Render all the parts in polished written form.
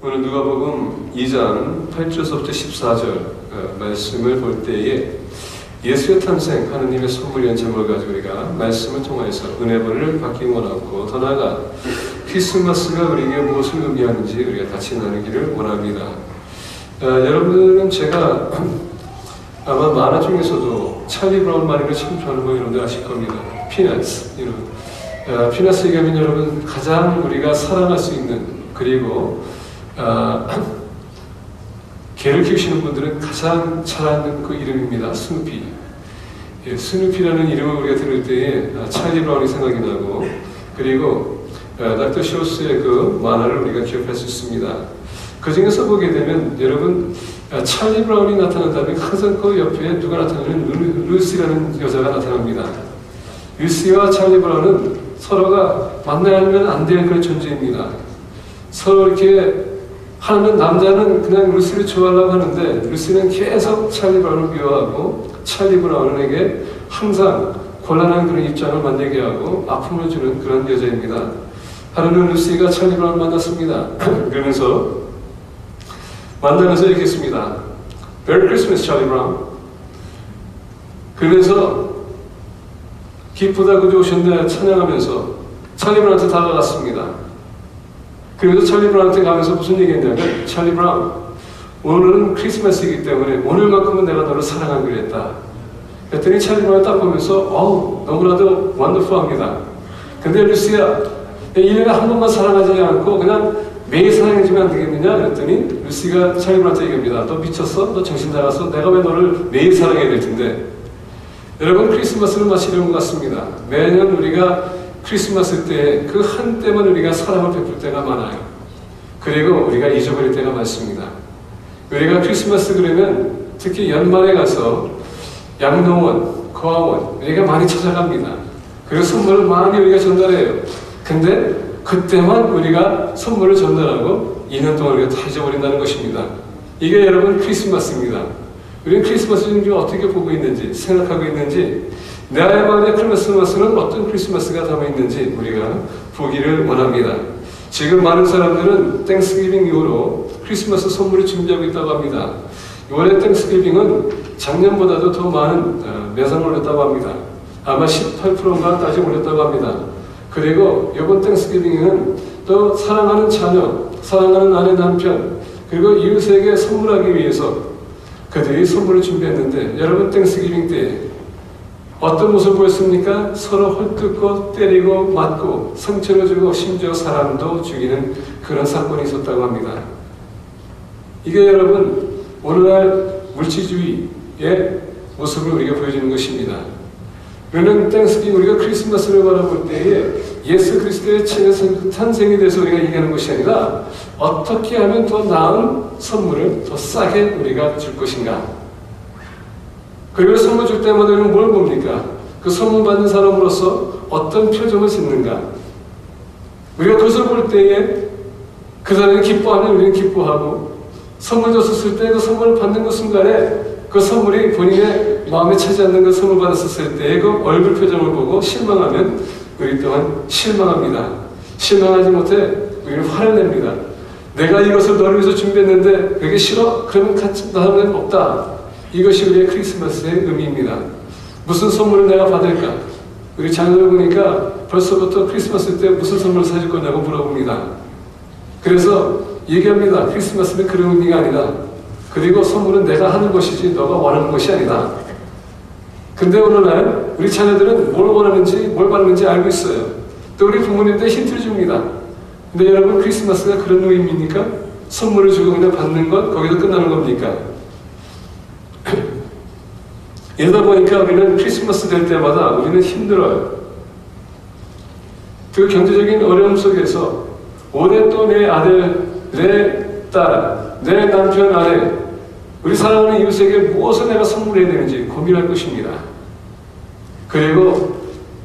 오늘 누가복음 2장 8절부터 14절 말씀을 볼 때에 예수의 탄생, 하느님의 선물이라는 제목을 가지고 우리가 말씀을 통해서 은혜를 받기 원하고, 더 나아가 크리스마스가 우리에게 무엇을 의미하는지 우리가 같이 나누기를 원합니다. 여러분들은 제가 아마 만화 중에서도 찰리 브라운 마리를 참 좋아하는 거 여러분들 아실 겁니다. 피너츠. 피너츠 얘기하면 여러분 가장 우리가 사랑할 수 있는, 그리고 개를 키우시는 분들은 가장 잘 아는 그 이름입니다. 스누피. 스누피라는 이름을 우리가 들을 때에 찰리 브라운이 생각이 나고, 그리고 닥터 쇼스의 그 만화를 우리가 기억할 수 있습니다. 그 중에서 보게 되면 여러분 찰리 브라운이 나타난다면 항상 그 옆에 누가 나타나면 루시라는 여자가 나타납니다. 루시와 찰리 브라운은 서로가 만나면 안 되는 그런 존재입니다. 서로 이렇게 하는, 남자는 그냥 루시를 좋아하려고 하는데 루시는 계속 찰리 브라운을 미워하고, 찰리 브라운에게 항상 곤란한 그런 입장을 만들게 하고 아픔을 주는 그런 여자입니다. 하루는 루시가 찰리 브라운을 만났습니다. 그러면서 만나면서 이렇게 했습니다. Merry Christmas, 찰리 브라운. 그러면서 기쁘다 그저 오셨네 찬양하면서 찰리 브라운한테 다가갔습니다. 그래서 찰리 브라운한테 가면서 무슨 얘기했냐면, 찰리 브라운, 오늘은 크리스마스이기 때문에 오늘만큼은 내가 너를 사랑하기로 했다. 그랬더니 찰리 브라운을 딱 보면서 너무나도 원더풀합니다. 근데 루시야, 1년에 한 번만 사랑하지 않고 그냥 매일 사랑해주면 안 되겠느냐? 그랬더니 루시가 찰리 브라운한테 얘기합니다. 너 미쳤어? 너 정신 나갔어? 내가 왜 너를 매일 사랑해야 될 텐데. 여러분, 크리스마스는 마치 이런 것 같습니다. 매년 우리가 크리스마스 때 그 한때만 우리가 사랑을 베풀 때가 많아요. 그리고 우리가 잊어버릴 때가 많습니다. 우리가 크리스마스 그러면 특히 연말에 가서 양로원, 거하원 우리가 많이 찾아갑니다. 그리고 선물을 많이 우리가 전달해요. 근데 그때만 우리가 선물을 전달하고 2년 동안 우리가 다 잊어버린다는 것입니다. 이게 여러분 크리스마스입니다. 우리는 크리스마스 좀 어떻게 보고 있는지, 생각하고 있는지, 나의 마음에 크리스마스는 어떤 크리스마스가 담아있는지 우리가 보기를 원합니다. 지금 많은 사람들은 땡스기빙 이후로 크리스마스 선물을 준비하고 있다고 합니다. 올해 땡스기빙은 작년보다도 더 많은 매상을 올렸다고 합니다. 아마 18%가 다시 올렸다고 합니다. 그리고 이번 땡스기빙은 또 사랑하는 자녀, 사랑하는 아내, 남편, 그리고 이웃에게 선물하기 위해서 그들이 선물을 준비했는데, 여러분 땡스기빙 때 어떤 모습을 보였습니까? 서로 헐뜯고 때리고 맞고 상처를 주고 심지어 사람도 죽이는 그런 사건이 있었다고 합니다. 이게 여러분 오늘날 물질주의의 모습을 우리가 보여주는 것입니다. 우리는 땡스기빙, 우리가 크리스마스를 바라볼 때에 예수 그리스도의 탄생에 대해서 우리가 얘기하는 것이 아니라 어떻게 하면 더 나은 선물을 더 싸게 우리가 줄 것인가. 그리고 선물 줄 때마다 우리는 뭘 봅니까? 그 선물 받는 사람으로서 어떤 표정을 짓는가. 우리가 그것을 볼 때에 그 사람이 기뻐하면 우리는 기뻐하고, 선물 줬을 때 그 선물을 받는 그 순간에 그 선물이 본인의 마음에 차지 않는 그 선물 받았을 때의 그 얼굴 표정을 보고 실망하면 우리 또한 실망합니다. 실망하지 못해 우리는 화를 냅니다. 내가 이것을 너를 위해서 준비했는데 그게 싫어? 그러면 같이 나는 없다. 이것이 우리의 크리스마스의 의미입니다. 무슨 선물을 내가 받을까? 우리 자녀들 보니까 벌써부터 크리스마스 때 무슨 선물을 사줄 거냐고 물어봅니다. 그래서 얘기합니다. 크리스마스는 그런 의미가 아니다. 그리고 선물은 내가 하는 것이지 너가 원하는 것이 아니다. 근데 오늘날 우리 자녀들은 뭘 원하는지 뭘 받는지 알고 있어요. 또 우리 부모님들 힌트를 줍니다. 근데 여러분, 크리스마스가 그런 의미입니까? 선물을 주고 그냥 받는 것, 거기서 끝나는 겁니까? 이러다 보니까 우리는 크리스마스 될 때마다 우리는 힘들어요. 그 경제적인 어려움 속에서 올해 또 내 아들, 내 딸, 내 남편, 아내, 우리 사랑하는 이웃에게 무엇을 내가 선물해야 되는지 고민할 것입니다. 그리고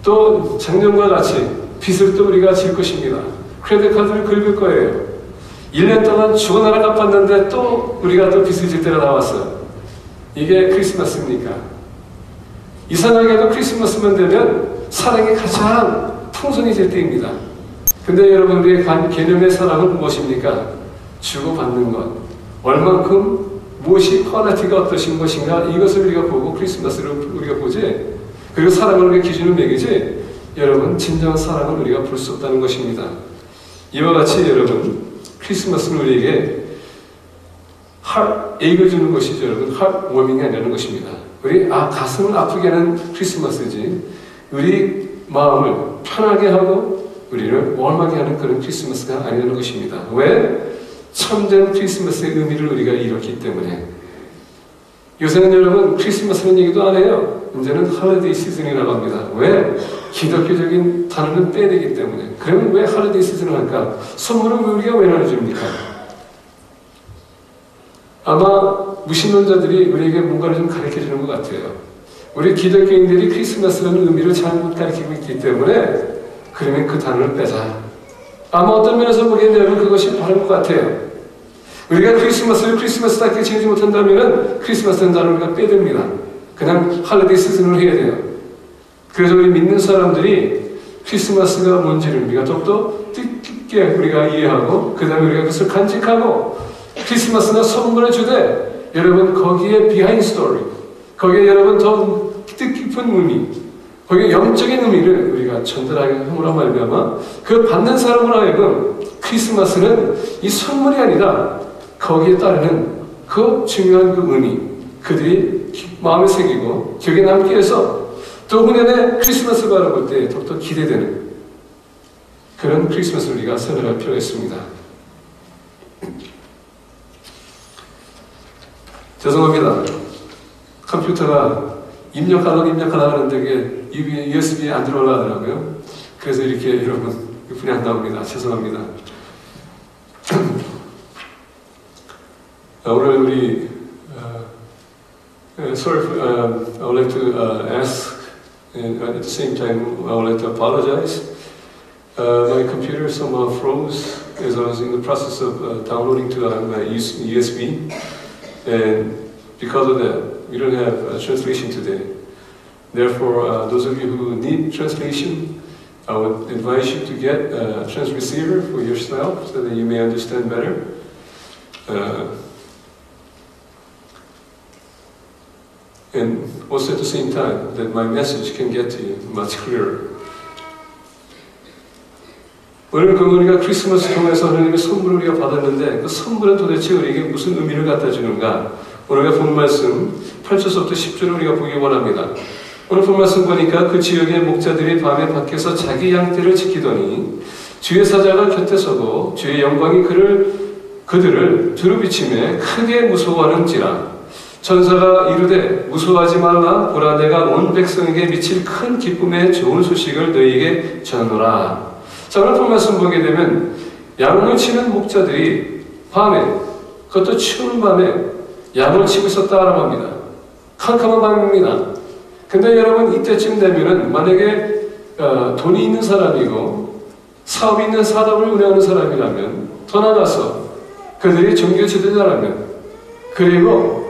또 작년과 같이 빚을 또 우리가 질 것입니다. 크레딧 카드를 긁을 거예요. 1년 동안 죽어나라 갚았는데 또 우리가 또 빚을 질 때가 나왔어요. 이게 크리스마스입니까? 이상하게도 크리스마스만 되면 사랑이 가장 풍성해질 때입니다. 근데 여러분, 우리의 개념의 사랑은 무엇입니까? 주고받는 것, 얼만큼 무엇이 퀄리티가 어떠신 것인가, 이것을 우리가 보고 크리스마스를 우리가 보지, 그리고 사랑을 우리가 기준을 매기지, 여러분 진정한 사랑을 우리가 볼 수 없다는 것입니다. 이와 같이 여러분 크리스마스는 우리에게 에이를 주는 것이죠. 여러분 핫 워밍이 아니라는 것입니다. 우리 가슴을 아프게 하는 크리스마스지, 우리 마음을 편하게 하고 우리를 원하게 하는 그런 크리스마스가 아니라는 것입니다. 왜? 참된 크리스마스의 의미를 우리가 잃었기 때문에. 요새는 여러분 크리스마스는 얘기도 안 해요. 이제는 할리데이 시즌이라고 합니다. 왜? 기독교적인 단어는 빼야 되기 때문에. 그러면 왜 할리데이 시즌을 할까? 선물은 우리가 왜 나눠줍니까? 아마 무신론자들이 우리에게 뭔가를 좀 가르쳐주는 것 같아요. 우리 기독교인들이 크리스마스라는 의미를 잘못 가르치고 있기 때문에 그러면 그 단어를 빼자. 아마 어떤 면에서 보기에 되면 그것이 바른 것 같아요. 우리가 크리스마스를 크리스마스답게 지내지 못한다면 크리스마스라는 단어를 우리가 빼야 됩니다. 그냥 할리데이 시즌으로 해야 돼요. 그래서 우리 믿는 사람들이 크리스마스가 뭔지를 우리가 더욱더 뜻깊게 우리가 이해하고, 그 다음에 우리가 그것을 간직하고, 크리스마스나 선물을 주되 여러분 거기에 비하인드 스토리, 거기에 여러분 더 뜻깊은 의미, 거기에 영적인 의미를 우리가 전달하게 함으로 말미암아 그 받는 사람으로 하여금 크리스마스는 이 선물이 아니라 거기에 따르는 그 중요한 그 의미, 그들이 마음에 새기고 기억에 남게 해서 또 후년에 크리스마스 바라볼 때 더욱더 기대되는 그런 크리스마스를 우리가 생각할 필요가 있습니다. 죄송합니다. 컴퓨터가 입력하려고 하는데 이게 USB에 안 들어가더라고요. 그래서 이렇게 여러분 분양한다고 합니다. 죄송합니다. 오늘 우리 sorry, I would like to ask, and at the same time I would like to apologize. My computer somehow froze as I was in the process of downloading to my USB. And because of that, we don't have translation today. Therefore, those of you who need translation, I would advise you to get a transreceiver for yourself so that you may understand better. And also at the same time, that my message can get to you much clearer. 오늘 우리가 크리스마스 통해서 하나님의 선물을 우리가 받았는데 그 선물은 도대체 우리에게 무슨 의미를 갖다 주는가? 오늘 우리가 본 말씀 8절부터 10절을 우리가 보기 원합니다. 오늘 본 말씀 보니까 그 지역의 목자들이 밤에 밖에서 자기 양떼를 지키더니 주의 사자가 곁에 서고 주의 영광이 그들을 두루비침에 크게 무서워하는지라. 천사가 이르되 무서워하지 말라. 보라, 내가 온 백성에게 미칠 큰 기쁨의 좋은 소식을 너희에게 전하노라. 자, 오늘 본 말씀 보게 되면 양을 치는 목자들이 밤에, 그것도 추운 밤에 양을 치고 있었다라고 합니다. 캄캄한 밤입니다. 근데 여러분 이때쯤 되면은 만약에 돈이 있는 사람이고 사업이 있는 사업을 운영하는 사람이라면, 더 나아가서 그들이 종교 지도자라면, 그리고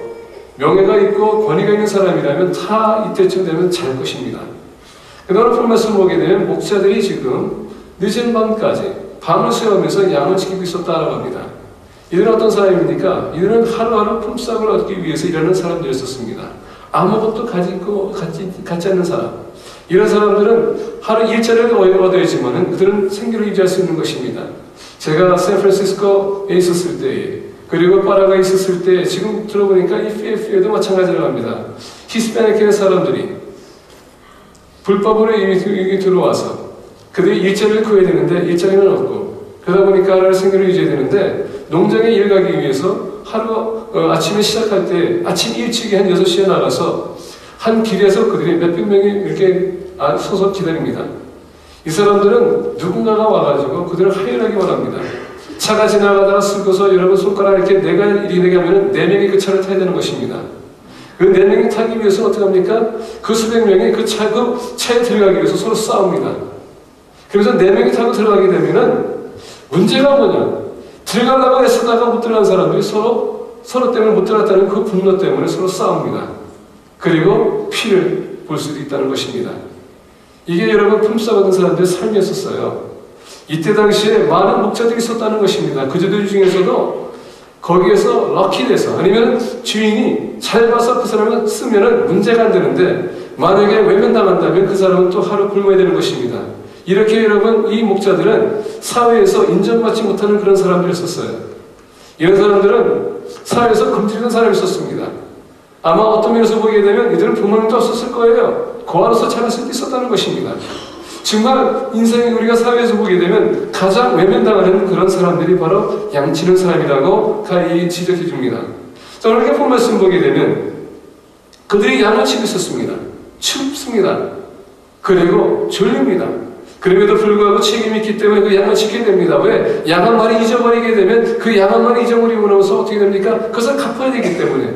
명예가 있고 권위가 있는 사람이라면 다 이때쯤 되면 잘 것입니다. 근데 오늘 본 말씀 보게 되면 목자들이 지금 늦은 밤까지 밤을 새우면서 양을 지키고 있었다라고 합니다. 이들은 어떤 사람입니까? 이들은 하루하루 품삯을 얻기 위해서 일하는 사람들이었습니다. 아무것도 갖지 않는 사람. 이런 사람들은 하루 일자리를 얻어야지만 그들은 생계를 유지할 수 있는 것입니다. 제가 샌프란시스코에 있었을 때, 그리고 파라과이에 있었을 때, 지금 들어보니까 이 필리핀에도 마찬가지라고 합니다. 히스패닉의 사람들이 불법으로 이미 들어와서 그들이 일자리를 구해야 되는데 일자리는 없고, 그러다 보니까 하루를 생계를 유지해야 되는데 농장에 일 가기 위해서 아침에 시작할 때 아침 일찍이 한 6시에 나가서 한 길에서 그들이 몇백 명이 이렇게 서서 기다립니다. 이 사람들은 누군가가 와가지고 그들을 하혈하기 원합니다. 차가 지나가다가 쓰고서 여러분 손가락 이렇게 내가 이렇게 하면 4명이 그 차를 타야 되는 것입니다. 그 4명이 타기 위해서 어떻게 합니까? 그 수백 명이 그 차에 들어가기 위해서 서로 싸웁니다. 그래서 4명이 타고 들어가게 되면은 문제가 뭐냐? 들어가려고 애쓰다가 못 들어간 사람들이 서로 때문에 못 들어갔다는 그 분노 때문에 서로 싸웁니다. 그리고 피를 볼 수도 있다는 것입니다. 이게 여러분 품삯 받은 사람들의 삶이었었어요. 이때 당시에 많은 목자들이 있었다는 것입니다. 그들 중에서도 거기에서 럭키돼서 아니면 주인이 잘 봐서 그 사람을 쓰면은 문제가 안 되는데 만약에 외면당한다면 그 사람은 또 하루 굶어야 되는 것입니다. 이렇게 여러분 이 목자들은 사회에서 인정받지 못하는 그런 사람들이었어요. 이런 사람들은 사회에서 금지되는 사람이었습니다. 아마 어떤 면에서 보게 되면 이들은 부모님도 없었을 거예요. 고아로서 자랄 수도 있었다는 것입니다. 정말 인생에 우리가 사회에서 보게 되면 가장 외면당하는 그런 사람들이 바로 양치는 사람이라고 가히 지적해 줍니다. 자, 오늘 본 말씀 보게 되면 그들이 양을 치고 있었습니다. 춥습니다. 그리고 졸립니다. 그럼에도 불구하고 책임이 있기 때문에 그 양을 지켜야 됩니다. 왜? 양 한 마리 잊어버리게 되면 그 양 한 마리 잊어버리고 나서 어떻게 됩니까? 그것을 갚아야 되기 때문에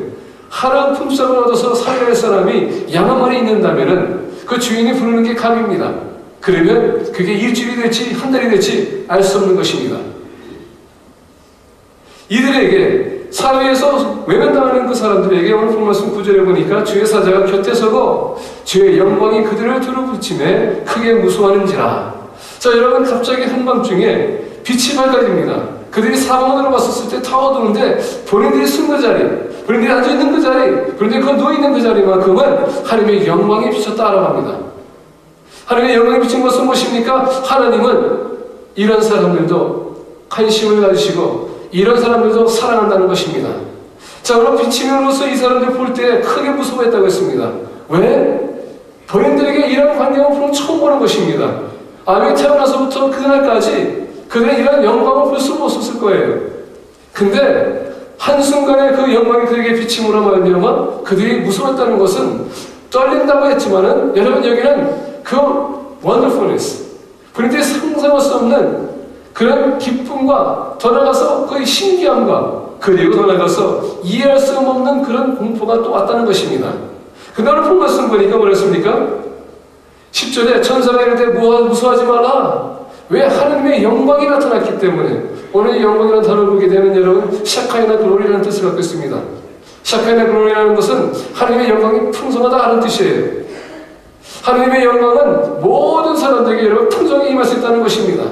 하루 품삯을 얻어서 살려야 할 사람이 양 한 마리 있는다면 그 주인이 부르는 게 갑입니다. 그러면 그게 일주일이 될지 한 달이 될지 알 수 없는 것입니다. 이들에게 사회에서 외면당하는 그 사람들에게 오늘 본 말씀 9절에 보니까 주의 사자가 곁에 서고 주의 영광이 그들을 두루붙임에 크게 무서워하는지라. 자, 여러분 갑자기 한밤중에 빛이 밝아집니다. 그들이 사방으로 봤었을 때 다 어두운데 본인들이 쓴 그 자리, 본인들이 앉아있는 그 자리, 본인들이 그 누워있는 그 자리만큼은 하나님의 영광이 비쳤다 알아갑니다. 하나님의 영광이 비친 것은 무엇입니까? 하나님은 이런 사람들도 관심을 가지시고 이런 사람들도 사랑한다는 것입니다. 자, 그럼 비치면으로서 이 사람들 볼 때 크게 무서워했다고 했습니다. 왜? 본인들에게 이런 광경을 처음 보는 것입니다. 아담이 태어나서부터 그날까지 그들은 이런 영광을 볼 수 없었을 거예요. 근데 한순간에 그 영광이 그에게 비침으로 말미암아 그들이 무서웠다는 것은 떨린다고 했지만은 여러분 여기는 그 wonderfulness, 본인들이 상상할 수 없는 그런 기쁨과 더 나아가서 거의 신기함과 그리고 더 나아가서 이해할 수 없는 그런 공포가 또 왔다는 것입니다. 그날을 본 말씀 보니까 뭐랬습니까? 10절에 천사가 이르되 무서워하지 마라. 왜? 하나님의 영광이 나타났기 때문에. 오늘 이 영광이라는 단어를 보게 되면 여러분 샤카이나 글로리라는 뜻을 갖고 있습니다. 샤카이나 글로리라는 것은 하나님의 영광이 풍성하다는 뜻이에요. 하나님의 영광은 모든 사람들에게 여러분 풍성히 임할 수 있다는 것입니다.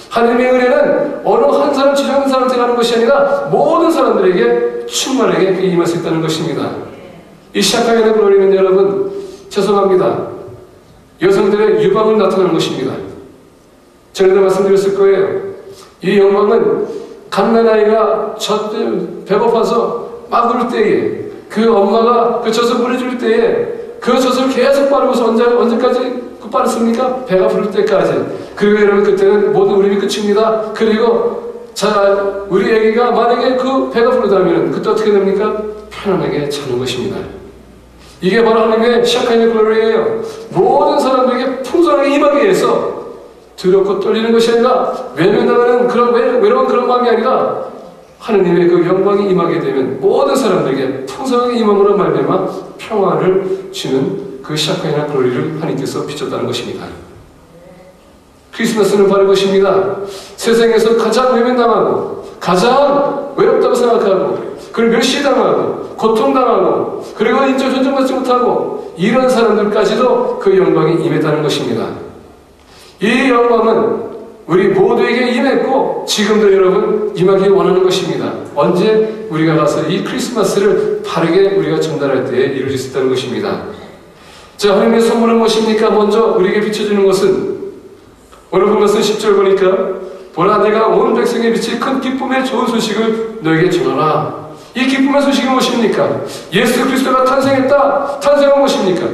하나님의 은혜는 어느 한 사람 지정한 사람한테 가는 것이 아니라 모든 사람들에게 충만하게 임할 수 있다는 것입니다. 이 샤카이나 글로리는 여러분 죄송합니다. 여성들의 유방을 나타내는 것입니다. 전에도 말씀드렸을 거예요. 이 영광은 갓난아이가 배고파서 막 울을 때에 그 엄마가 그 젖을 물어줄 때에 그 젖을 계속 바르고서 언제까지 빠르습니까? 배가 부를 때까지. 그리고 여러분 그때는 모든 울음이 끝입니다. 그리고 자, 우리 애기가 만약에 그 배가 부르다면 그때 어떻게 됩니까? 편안하게 자는 것입니다. 이게 바로 하나님의 샤카이나 글로리예요. 모든 사람들에게 풍성하게 임하기 위해서 두렵고 떨리는 것이 아니라 외면당하는 그런 외로운 그런 마음이 아니라 하나님의 그 영광이 임하게 되면 모든 사람들에게 풍성하게 임함으로 말미암아 평화를 주는 그 샤카이나 글로리를 하나님께서 비쳤다는 것입니다. 크리스마스는 바로 것입니다. 세상에서 가장 외면당하고 가장 외롭다고 생각하고 그리고 멸시당하고 고통당하고 그리고 인정 존중받지 못하고 이런 사람들까지도 그 영광이 임했다는 것입니다. 이 영광은 우리 모두에게 임했고 지금도 여러분 임하기 원하는 것입니다. 언제 우리가 가서 이 크리스마스를 바르게 우리가 전달할 때에 이루어질 수 있다는 것입니다. 자, 하나님의 선물은 무엇입니까? 먼저 우리에게 비춰주는 것은 오늘 보면서 10절 보니까 보라 내가 온 백성에 비치 큰 기쁨의 좋은 소식을 너에게 전하라. 이 기쁨의 소식이 무엇입니까? 예수 그리스도가 탄생했다. 탄생은 무엇입니까?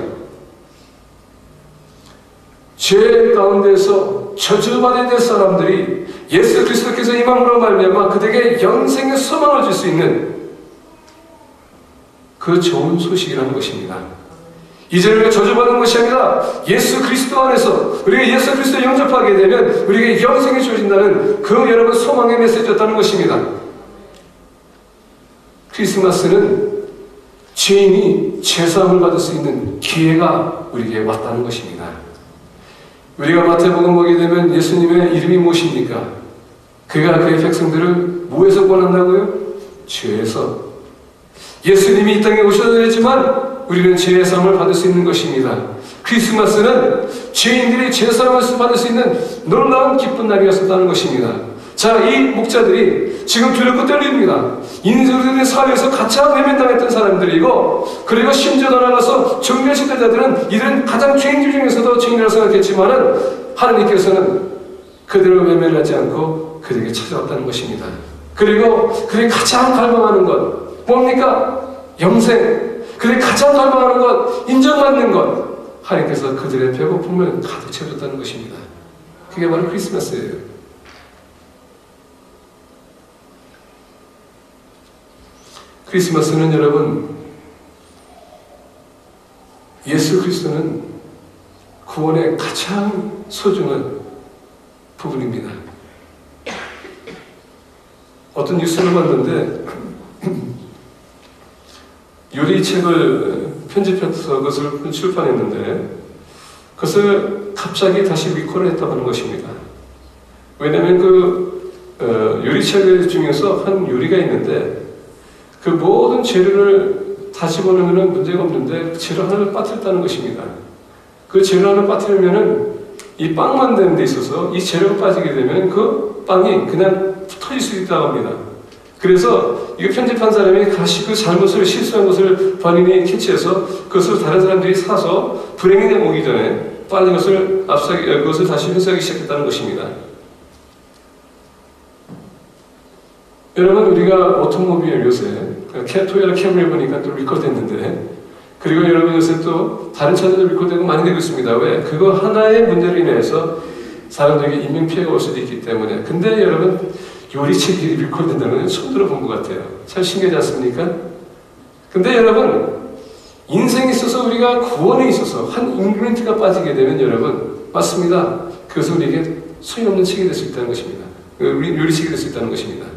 죄 가운데서 저주받아야 될 사람들이 예수 그리스도께서 임함으로 말미암아 그들에게 영생의 소망을 줄 수 있는 그 좋은 소식이라는 것입니다. 이제 우리가 저주받는 것이 아니라 예수 그리스도 안에서 우리가 예수 그리스도를 영접하게 되면 우리에게 영생이 주어진다는 그 여러분 소망의 메시지였다는 것입니다. 크리스마스는 죄인이 죄사함을 받을 수 있는 기회가 우리에게 왔다는 것입니다. 우리가 마태복음 보게 되면 예수님의 이름이 무엇입니까? 그가 그의 백성들을 뭐에서 구원한다고요? 죄에서. 예수님이 이 땅에 오셔야 되지만 우리는 죄의 사함을 받을 수 있는 것입니다. 크리스마스는 죄인들이 제사함을 받을 수 있는 놀라운 기쁜 날이었었다는 것입니다. 자, 이 목자들이 지금 두렵고 떨립니다. 인생의 사회에서 가장 외면당했던 사람들이고, 그리고 심지어 더 나아가서 종교시대자들은 이들은 가장 죄인들 중에서도 죄인이라고 생각했지만은 하나님께서는 그들을 외면하지 않고 그들에게 찾아왔다는 것입니다. 그리고 그들이 가장 갈망하는 것 뭡니까? 영생. 그들이 가장 갈망하는 것, 인정받는 것, 하나님께서 그들의 배고픔을 가득 채워줬다는 것입니다. 그게 바로 크리스마스예요. 크리스마스는 여러분, 예수 그리스도는 구원의 가장 소중한 부분입니다. 어떤 뉴스를 봤는데 요리책을 편집해서 그것을 출판했는데 그것을 갑자기 다시 리콜을 했다고 하는 것입니다. 왜냐하면 요리책 중에서 한 요리가 있는데 그 모든 재료를 다 집어넣으면 문제가 없는데 재료 하나를 빠뜨렸다는 것입니다. 그 재료 하나를 빠뜨리면은 이 빵 만드는 데 있어서 이 재료가 빠지게 되면 그 빵이 그냥 터질 수 있다고 합니다. 그래서 이거 편집한 사람이 다시 그 잘못을 실수한 것을 본인이 캐치해서 그것을 다른 사람들이 사서 불행이 오기 전에 빨리 그것을 다시 회수하기 시작했다는 것입니다. 여러분, 우리가 오토모빌 요새 토요타 캠리를 보니까 또 리콜됐는데, 그리고 여러분 요새 또 다른 차들도 리콜되고 많이 되고 있습니다. 왜? 그거 하나의 문제로 인해서 사람들에게 인명피해가 올 수도 있기 때문에. 근데 여러분, 요리책이 리콜된다는 건 처음 들어본 것 같아요. 참 신기하지 않습니까? 근데 여러분, 인생에 있어서 우리가 구원에 있어서 한 인그리디언트가 빠지게 되면 여러분, 맞습니다. 그것은 우리에게 소용없는 책이 될 수 있다는 것입니다. 우리 요리책이 될 수 있다는 것입니다.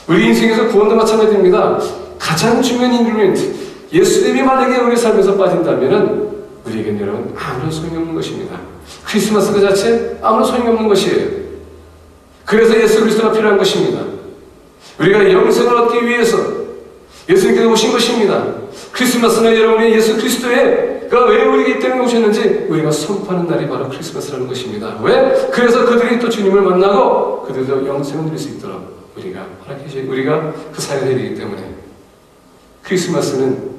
우리 인생에서 구원도 마찬가지입니다. 가장 중요한 인그리디언트, 예수님이 만약에 우리 삶에서 빠진다면 우리에게는 여러분 아무런 소용이 없는 것입니다. 크리스마스 그 자체 아무런 소용이 없는 것이에요. 그래서 예수 그리스도가 필요한 것입니다. 우리가 영생을 얻기 위해서 예수님께서 오신 것입니다. 크리스마스는 여러분이 예수 그리스도가 왜 우리에게 이 땅에 오셨는지 우리가 선포하는 날이 바로 크리스마스라는 것입니다. 왜? 그래서 그들이 또 주님을 만나고 그들도 영생을 누릴 수 있도록 우리가 그 사역을 해야 되기 때문에 크리스마스는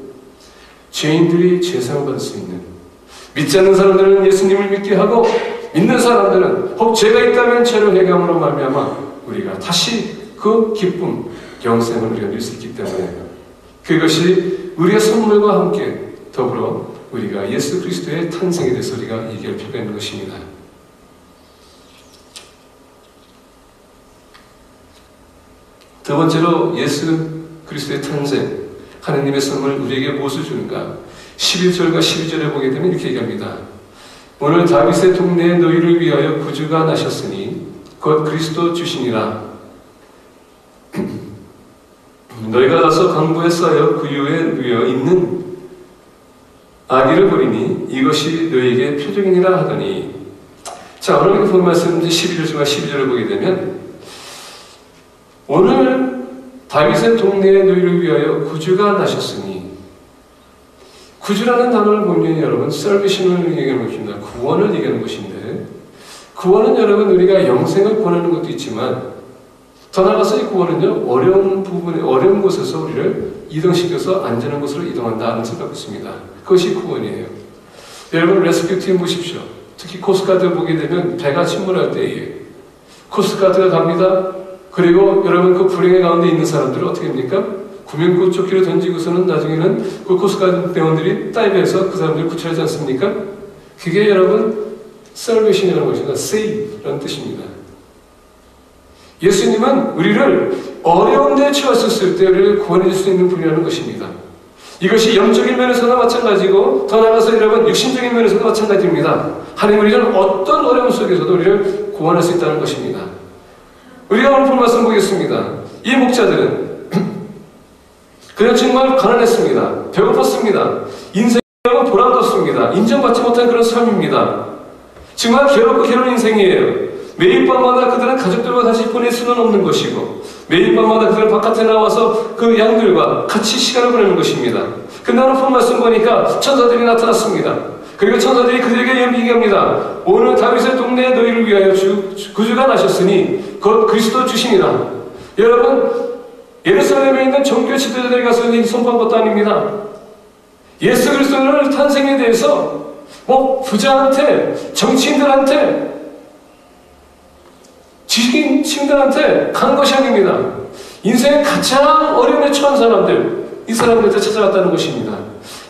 죄인들이 제사를 받을 수 있는, 믿지 않는 사람들은 예수님을 믿게 하고 믿는 사람들은 혹 죄가 있다면 죄를 회개함으로 말미암아 우리가 다시 그 기쁨, 영생을 우리가 누릴 수 있기 때문에 그것이 우리의 선물과 함께 더불어 우리가 예수 그리스도의 탄생에 대해서 우리가 얘기할 필요가 있는 것입니다. 두 번째로 예수 그리스도의 탄생, 하나님의 선물 우리에게 무엇을 주는가? 11절과 12절에 보게 되면 이렇게 얘기합니다. 오늘 다윗의 동네에 너희를 위하여 구주가 나셨으니 곧 그리스도 주시니라. 너희가 가서 강부에 쌓여 구유에 누워 있는 아기를 보리니 이것이 너희에게 표적이니라 하더니. 자, 오늘 본 말씀 11절과 12절을 보게 되면 오늘 다윗의 동네에 너희를 위하여 구주가 나셨으니, 구주라는 단어를 보면 여러분 salvation을 얘기하는 것입니다. 구원을 얘기하는 것인데, 구원은 여러분 우리가 영생을 권하는 것도 있지만 더 나아가서 이 구원은요 어려운 곳에서 우리를 이동시켜서 안전한 곳으로 이동한다는 생각을 있습니다. 그것이 구원이에요. 여러분 레스큐 팀 보십시오. 특히 코스트가드 보게 되면 배가 침몰할 때에 코스트가드가 갑니다. 그리고 여러분 그 불행의 가운데 있는 사람들은 어떻게 합니까? 구명구 조끼를 던지고서는 나중에는 그 코스트가드 대원들이 다이브해서 그 사람들을 구출하지 않습니까? 그게 여러분 salvation이라는 것입니다. save라는 뜻입니다. 예수님은 우리를 어려운 데 처했을 때 우리를 구원해 줄 수 있는 분이라는 것입니다. 이것이 영적인 면에서도 마찬가지고 더 나아가서 여러분 육신적인 면에서도 마찬가지입니다. 하나님 우리는 어떤 어려움 속에서도 우리를 구원할 수 있다는 것입니다. 우리가 오늘 본 말씀 보겠습니다. 이 목자들은 그냥 정말 가난했습니다. 배고팠습니다. 인생이 보람도 없습니다. 인정받지 못한 그런 삶입니다. 정말 괴롭고 괴로운 인생이에요. 매일 밤마다 그들은 가족들과 같이 보낼 수는 없는 것이고 매일 밤마다 그들은 바깥에 나와서 그 양들과 같이 시간을 보내는 것입니다. 근데 오늘 본 말씀 보니까 천사들이 나타났습니다. 그리고 천사들이 그들에게 얘기합니다. 오늘 다윗의 동네에 너희를 위하여 구주가 나셨으니 곧 그리스도 주시니라. 여러분, 예루살렘에 있는 종교 지도자들이 가서 선포한 것도 아닙니다. 예수 그리스도의 탄생에 대해서 부자한테, 정치인들한테, 지식인층들한테 간 것이 아닙니다. 인생의 가장 어려움에 처한 사람들, 이 사람들한테 찾아갔다는 것입니다.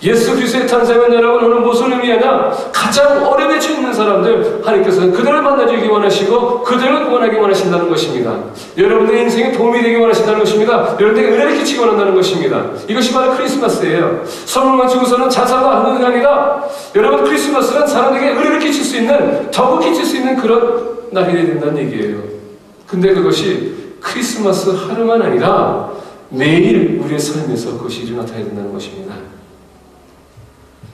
예수 그리스도의 탄생은 여러분 오늘 무슨 의미하냐? 가장 어려움에 처해 있는 사람들, 하나님께서는 그들을 만나주기 원하시고 그들을 구원하기 원하신다는 것입니다. 여러분의 인생에 도움이 되기 원하신다는 것입니다. 여러분에게 은혜를 끼치기 원한다는 것입니다. 이것이 바로 크리스마스예요. 선물만 주고서는 자살과 하는 게 아니라 여러분, 크리스마스는 사람에게 은혜를 끼칠 수 있는, 덕을 끼칠 수 있는 그런 날이 되어야 된다는 얘기예요. 근데 그것이 크리스마스 하루만 아니라 매일 우리의 삶에서 그것이 나타나야 된다는 것입니다.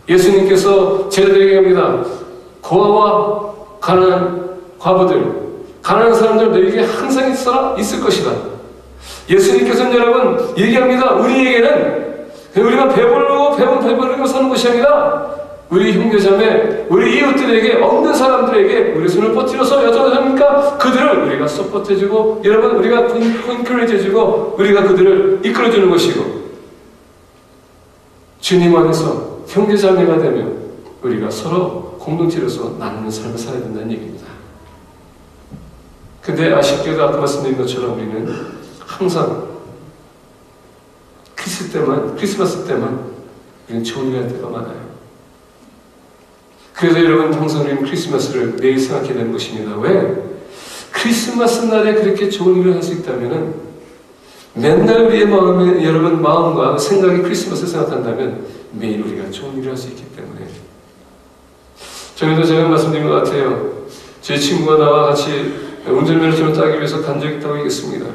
예수님께서 제자들에게 합니다. 고아와 가난한 과부들, 가난한 사람들 너희에게 항상 있을 것이다. 예수님께서는 여러분 얘기합니다. 우리에게는 우리가 배부르고 사는 것이 아니라 우리 형제자매, 우리 이웃들에게, 없는 사람들에게 우리 손을 뻗들어서 여쭤합니까? 그들을 우리가 서포트해주고, 여러분 우리가 인커리지해주고, 우리가 그들을 이끌어주는 것이고, 주님 안에서 형제자매가 되면 우리가 서로 공동체로서 나누는 삶을 살아야 된다는 얘기입니다. 근데 아쉽게도 아까 말씀드린 것처럼 우리는 항상 크리스마스 때만 우리는 좋은 일 할 때가 많아요. 그래서 여러분, 항상 우리는 크리스마스를 매일 생각해야 되는 것입니다. 왜? 크리스마스 날에 그렇게 좋은 일을 할 수 있다면 맨날 우리의 마음에, 여러분 마음과 생각이 크리스마스를 생각한다면 매일 우리가 좋은 일을 할 수 있기 때문에. 전에도 제가 말씀드린 것 같아요. 제 친구가 나와 같이 운전면허증을 따기 위해서 간 적이 있다고 얘기했습니다.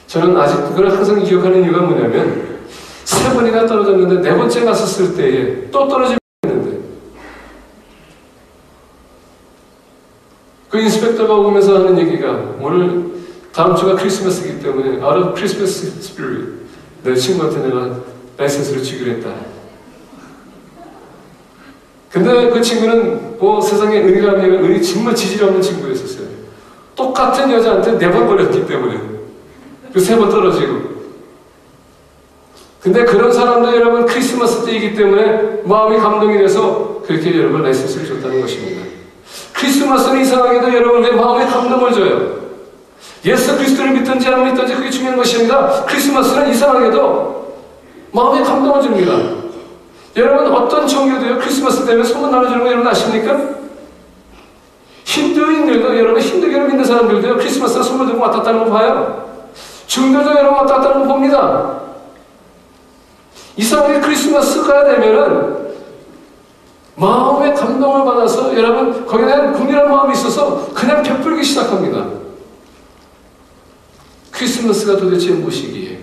저는 아직 그걸 항상 기억하는 이유가 뭐냐면 3번이나 떨어졌는데 4번째 갔었을 때에 또 떨어지면 했는데 그 인스펙터가 오면서 하는 얘기가, 오늘 다음 주가 크리스마스이기 때문에 out of Christmas spirit 내 친구한테 내가 라이센스를 주기로 했다. 근데 그 친구는 세상에 은이라면 은이 정말 지질 없는 친구였었어요. 똑같은 여자한테 4번 걸렸기 때문에 그 3번 떨어지고. 근데 그런 사람도 여러분 크리스마스 때이기 때문에 마음이 감동이 돼서 그렇게 여러분 라이센스를 줬다는 것입니다. 크리스마스는 이상하게도 여러분의 마음에 감동을 줘요. 예수 그리스도를 믿든지 안 믿든지 그게 중요한 것이 아니라 크리스마스는 이상하게도 마음에 감동을 줍니다. 여러분, 어떤 종교도요 크리스마스 때문에 소문 나눠주는 거 여러분 아십니까? 힌두인들도, 여러분 힌두교를 믿는 사람들도요 크리스마스에 소문 들고 왔다 갔다 하는 거 봐요. 중도도 여러분 왔다 갔다 하는 거 봅니다. 이상하게 크리스마스가 되면은 마음의 감동을 받아서 여러분 거기에 대한 국민한 마음이 있어서 그냥 베풀기 시작합니다. 크리스마스가 도대체 무엇이기에?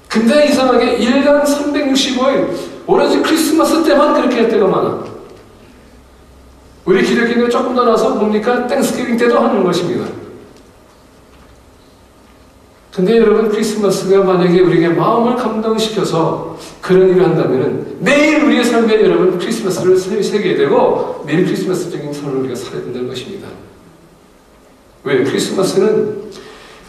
근데 이상하게 1년 365일 오로지 크리스마스 때만 그렇게 할 때가 많아. 우리 기독교인들 조금 더 나서 뭡니까? 땡스기빙 때도 하는 것입니다. 근데 여러분, 크리스마스가 만약에 우리에게 마음을 감동시켜서 그런 일을 한다면 매일 우리의 삶에 여러분 크리스마스를 새기게 되고 매일 크리스마스적인 삶을 우리가 살아야 된다는 것입니다. 왜? 크리스마스는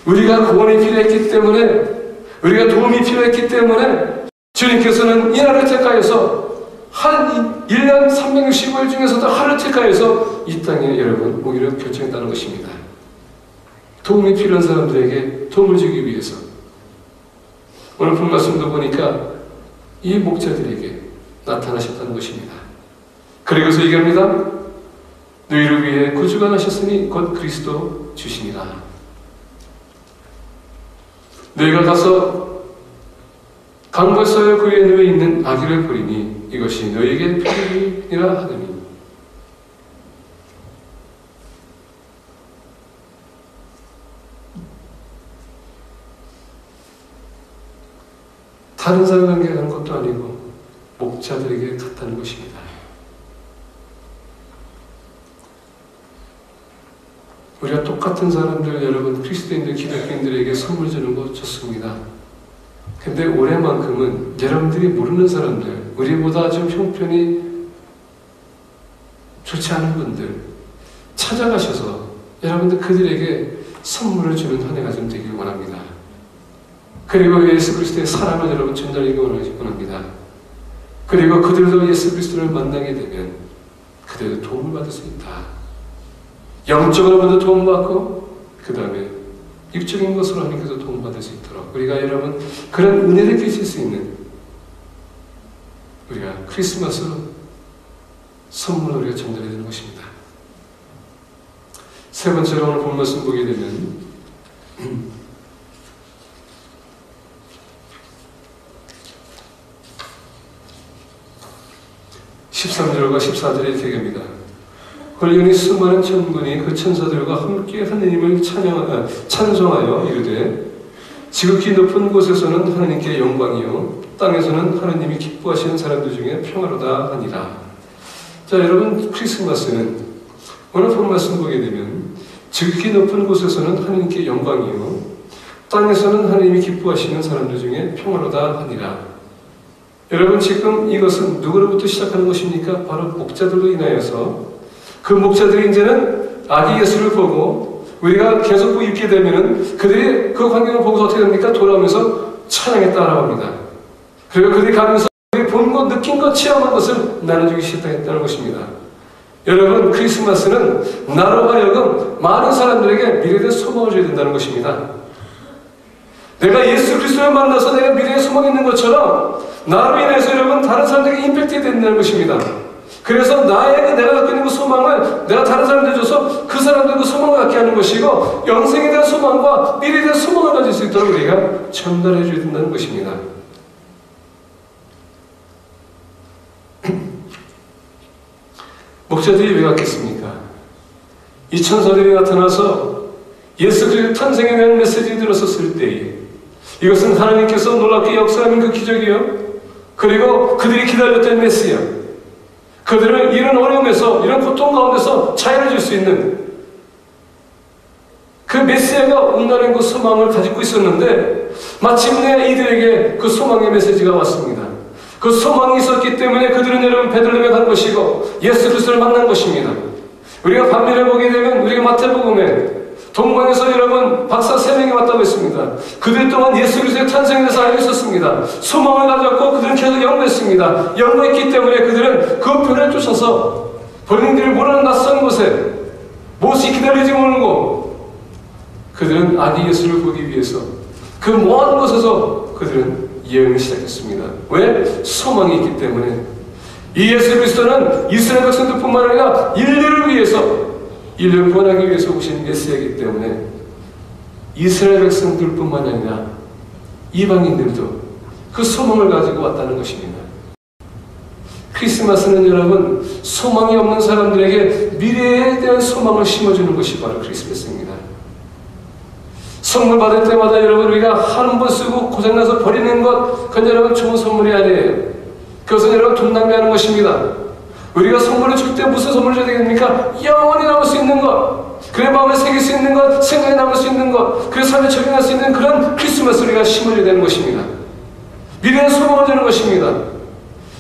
우리가 구원이 필요했기 때문에, 우리가 도움이 필요했기 때문에 주님께서는 이 날을 택하여서 한 1년 365일 중에서도 하루를 택하여서 이 땅에 여러분 오기로 결정했다는 것입니다. 도움이 필요한 사람들에게 도움을 주기 위해서. 오늘 본 말씀도 보니까 이 목자들에게 나타나셨다는 것입니다. 그리고서 얘기합니다. 너희를 위해 구주가 나셨으니 곧 그리스도 주시니라. 너희가 가서 강벌사의 구에 누워 있는 아기를 보리니 이것이 너희에게 필요이라 하더니. 다른 사람에게 간 것도 아니고 목자들에게 갔다는 것입니다. 우리가 똑같은 사람들, 여러분 그리스도인들, 기독교인들에게 선물 주는 거 좋습니다. 근데 올해만큼은 여러분들이 모르는 사람들, 우리보다 좀 형편이 좋지 않은 분들 찾아가셔서 여러분들 그들에게 선물을 주는 한 해가 좀 되길 원합니다. 그리고 예수 그리스도의 사랑을 여러분 전달하기 원합니다. 그리고 그들도 예수 그리스도를 만나게 되면 그들도 도움을 받을 수 있다. 영적으로 먼저 도움받고 그 다음에 육적인 것으로 하나님께서 도움받을 수 있도록 우리가 여러분 그런 은혜를 끼칠 수 있는 우리가 크리스마스로 선물을 우리가 전달해야 되는 것입니다. 세 번째로 오늘 본 말씀 보게 되면 13절과 14절에 이렇게 됩니다. 홀연히 수많은 천군이 그 천사들과 함께 하느님을 찬송하여 이르되 지극히 높은 곳에서는 하나님께 영광이요 땅에서는 하나님이 기뻐하시는 사람들 중에 평화로다 하니라. 자, 여러분, 크리스마스는 오늘 본 말씀 보게 되면 지극히 높은 곳에서는 하나님께 영광이요 땅에서는 하나님이 기뻐하시는 사람들 중에 평화로다 하니라. 여러분, 지금 이것은 누구로부터 시작하는 것입니까? 바로 목자들로 인하여서 그 목자들이 이제는 아기 예수를 보고 우리가 계속 읽게 되면은 그들이 그 광경을 보고서 어떻게 됩니까? 돌아오면서 찬양에 따라갑니다. 그리고 그들이 가면서 그들이 본 것, 느낀 것, 체험한 것을 나눠주기 시작했다는 것입니다. 여러분, 크리스마스는 나로 하여금 많은 사람들에게 미래의 소망을 줘야 된다는 것입니다. 내가 예수 그리스도를 만나서 내가 미래에 소망이 있는 것처럼 나로 인해서 여러분 다른 사람들에게 임팩트 된다는 것입니다. 그래서 내가 갖고 있는 그 소망을 내가 다른 사람들에게 줘서 그 사람들 그 소망을 갖게 하는 것이고 영생에 대한 소망과 미래에 대한 소망을 가질 수 있도록 우리가 전달해 줘야 된다는 것입니다. 목자들이 왜 왔겠습니까? 이 천사들이 나타나서 예수 그리스도의 탄생에 대한 메시지를 들었었을 때에 이것은 하나님께서 놀랍게 역사하는 그 기적이요 그리고 그들이 기다렸던 메시아 그들을 이런 어려움에서 이런 고통 가운데서 자유를 줄 수 있는 그 메시아가 온다는 그 소망을 가지고 있었는데 마침내 이들에게 그 소망의 메시지가 왔습니다. 그 소망이 있었기 때문에 그들은 여러분 베들레헴에 간 것이고 예수 그리스도를 만난 것입니다. 우리가 반면에 보게 되면 우리가 마태복음에 동방에서 여러분 박사 3명이 왔다고 했습니다. 그들 또한 예수 그리스도의 탄생에 대해서 알고 있었습니다. 소망을 가졌고 그들은 계속 연구했습니다. 연구했기 때문에 그들은 그 별을 쫓아서 본인들이 모르는 낯선 곳에 무엇이 기다리지 모르고 그들은 아기 예수를 보기 위해서 그 먼 곳에서 그들은 예언을 시작했습니다. 왜? 소망이 있기 때문에. 이 예수 그리스도는 이스라엘 백성들뿐만 아니라 인류를 위해서 인류를 구원하기 위해서 오신 메시아이기 때문에 이스라엘 백성들뿐만 아니라 이방인들도 그 소망을 가지고 왔다는 것입니다. 크리스마스는 여러분 소망이 없는 사람들에게 미래에 대한 소망을 심어주는 것이 바로 크리스마스입니다. 선물 받을 때마다 여러분 우리가 한 번 쓰고 고장나서 버리는 것 그건 여러분 좋은 선물이 아니에요. 그것은 여러분 돈 낭비하는 것입니다. 우리가 선물을 줄 때 무슨 선물을 줘야 되겠습니까? 영원히 남을 수 있는 것, 그의 마음에 새길 수 있는 것, 생각에 남을 수 있는 것, 그의 삶에 적용할 수 있는 그런 크리스마스 우리가 심어줘야 되는 것입니다. 미래의 소망을 주는 것입니다.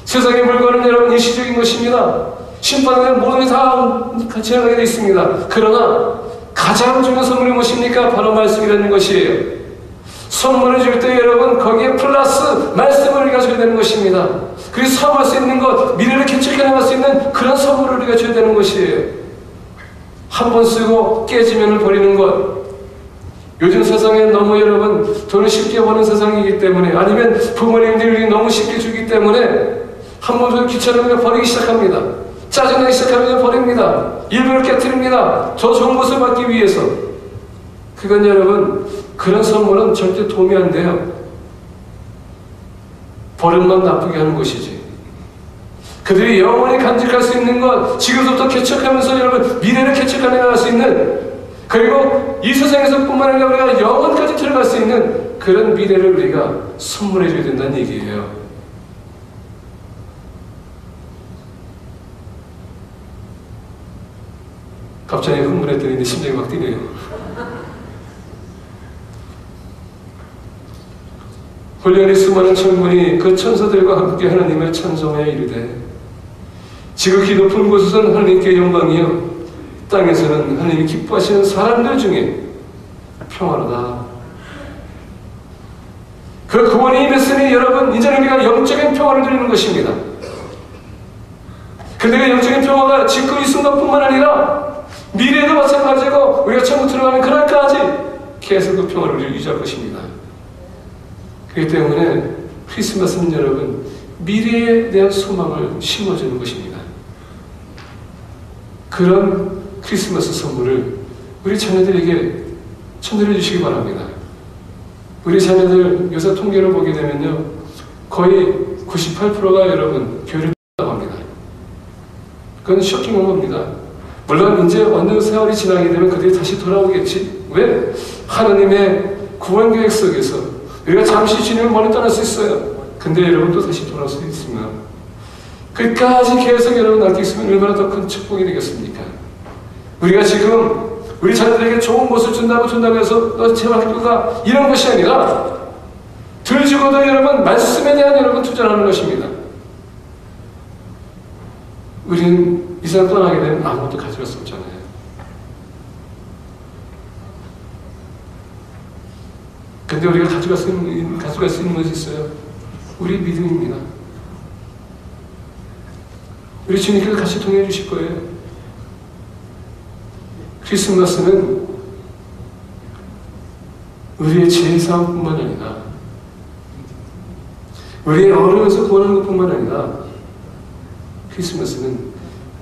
세상의 물건은 여러분 일시적인 것입니다. 심판에는 모든 게 다 지나가게 되어 있습니다. 그러나 가장 중요한 선물이 무엇입니까? 바로 말씀이라는 것이에요. 선물을 줄 때 여러분 거기에 플러스 말씀을 우리가 줘야 되는 것입니다. 그리고 사용할 수 있는 것, 미래를 개척해 나갈 수 있는 그런 선물을 우리가 줘야 되는 것이에요. 한 번 쓰고 깨지면 버리는 것. 요즘 세상에 너무 여러분 돈을 쉽게 버는 세상이기 때문에 아니면 부모님들이 너무 쉽게 주기 때문에 한 번 더 귀찮으면 버리기 시작합니다. 짜증나기 시작하면 버립니다. 일부러 깨트립니다. 더 좋은 것을 받기 위해서. 그건 여러분 그런 선물은 절대 도움이 안 돼요. 버릇만 나쁘게 하는 것이지. 그들이 영원히 간직할 수 있는 것, 지금부터 개척하면서 여러분 미래를 개척해 나갈 수 있는, 그리고 이 세상에서 뿐만 아니라 우리가 영원까지 들어갈 수 있는 그런 미래를 우리가 선물해 줘야 된다는 얘기예요. 갑자기 흥분했더니 내 심장이 막 뛰네요. 홀연히 수많은 천군이 그 천사들과 함께 하나님을 찬송하여 이르되 지극히 높은 곳에서는 하나님께 영광이요 땅에서는 하나님이 기뻐하시는 사람들 중에 평화로다. 그 구원이 임했으니 여러분 이제는 우리가 영적인 평화를 누리는 것입니다. 그런데 그 영적인 평화가 지금 이 순간뿐만 아니라 미래에도 마찬가지고 우리가 천국 들어가는 그날까지 계속 그 평화를 우리를 유지할 것입니다. 그렇기 때문에 크리스마스는 여러분 미래에 대한 소망을 심어주는 것입니다. 그런 크리스마스 선물을 우리 자녀들에게 전달해 주시기 바랍니다. 우리 자녀들 요새 통계를 보게 되면요 거의 98%가 여러분 교회를 떠납니다. 그건 쇼킹한 겁니다. 물론 이제 어느 세월이 지나게 되면 그들이 다시 돌아오겠지. 왜? 하나님의 구원 계획 속에서 우리가 잠시 주님을 멀리 떠날 수 있어요. 근데 여러분 또 다시 돌아올 수 있습니다. 끝까지 계속 여러분 남게 있으면 얼마나 더 큰 축복이 되겠습니까? 우리가 지금 우리 자녀들에게 좋은 것을 준다고 해서 너 제발 학교가 이런 것이 아니라 덜 죽어도 여러분 말씀에 대한 여러분 투자를 하는 것입니다. 우리는 이 세상 떠나게 되면 아무것도 가져갈 수 없잖아요. 근데 우리가 가져갈 수 있는 것이 있어요. 우리 믿음입니다. 우리 주님께서 같이 통해 주실 거예요. 크리스마스는 우리의 제사뿐만 아니라 우리의 어려움에서 구원하는 것뿐만 아니라 크리스마스는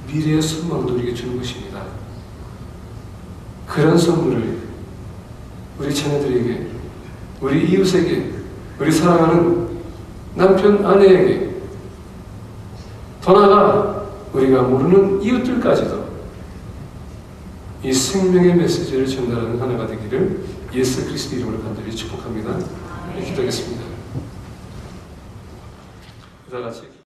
미래의 소망도 우리에게 주는 것입니다. 그런 선물을 우리 자녀들에게, 우리 이웃에게, 우리 사랑하는 남편, 아내에게, 더 나아가 우리가 모르는 이웃들까지도 이 생명의 메시지를 전달하는 하나가 되기를 예수 그리스도 이름으로 간절히 축복합니다. 기도하겠습니다. 다 같이